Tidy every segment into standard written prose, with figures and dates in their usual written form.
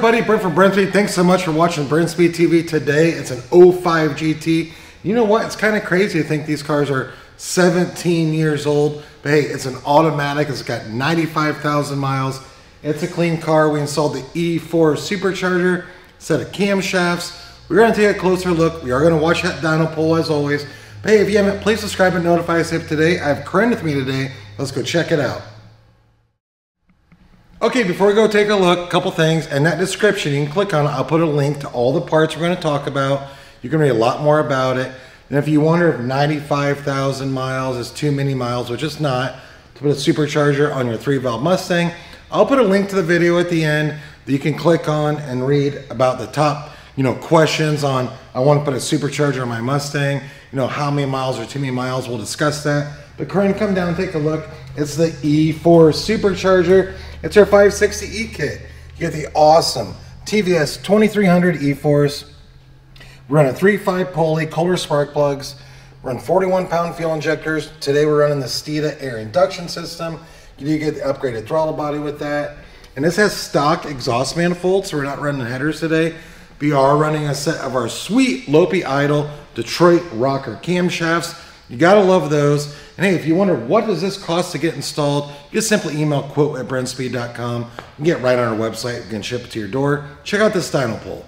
everybody? Brent from Brenspeed. Thanks so much for watching Brenspeed TV today. It's an 05 GT. You know what? It's kind of crazy to think these cars are 17 years old. But hey, it's an automatic. It's got 95,000 miles. It's a clean car. We installed the E4 Supercharger, set of camshafts. We're going to take a closer look. We are going to watch that dyno poll as always. But hey, if you haven't, please subscribe and notify us if today. I have Corinne with me today. Let's go check it out. Okay, before we go take a look, a couple things. In that description, you can click on it. I'll put a link to all the parts we're going to talk about. You can read a lot more about it. And if you wonder if 95,000 miles is too many miles, which it's not, to put a supercharger on your 3-valve Mustang, I'll put a link to the video at the end that you can click on and read about the top, questions on, I want to put a supercharger on my Mustang, how many miles or too many miles. We'll discuss that. But Corinne, come down and take a look. It's the E4 Supercharger. It's our 560E kit. You get the awesome TVS 2300 E4s. We run a 3.5 pulley, Kohler spark plugs. Run 41-pound fuel injectors. Today we're running the Stida air induction system. You do get the upgraded throttle body with that. And this has stock exhaust manifolds, so we're not running headers today. We are running a set of our sweet Lopi Idol Detroit Rocker camshafts. You gotta love those. And hey, if you wonder what does this cost to get installed, just simply email quote@brenspeed.com. You can get right on our website. We can ship it to your door. Check out this dyno poll.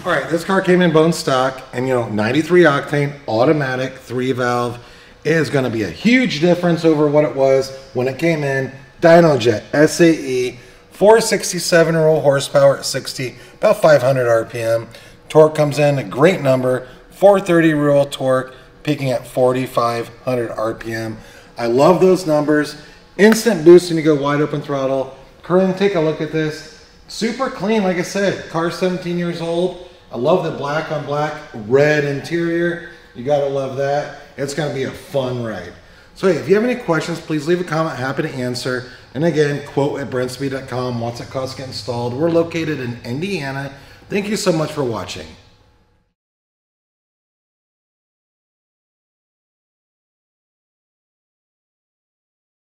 All right, this car came in bone stock and 93 octane, automatic, 3-valve. It is gonna be a huge difference over what it was when it came in. Dynojet SAE, 467 raw horsepower at 60, about 500 RPM. Torque comes in a great number, 430 real torque, peaking at 4,500 RPM. I love those numbers. Instant boost when you go wide open throttle. Corinne, take a look at this. Super clean, like I said, car's 17 years old. I love the black on black, red interior. You gotta love that. It's gonna be a fun ride. So hey, if you have any questions, please leave a comment, happy to answer. And again, quote@brenspeed.com, what's it cost to get installed. We're located in Indiana. Thank you so much for watching.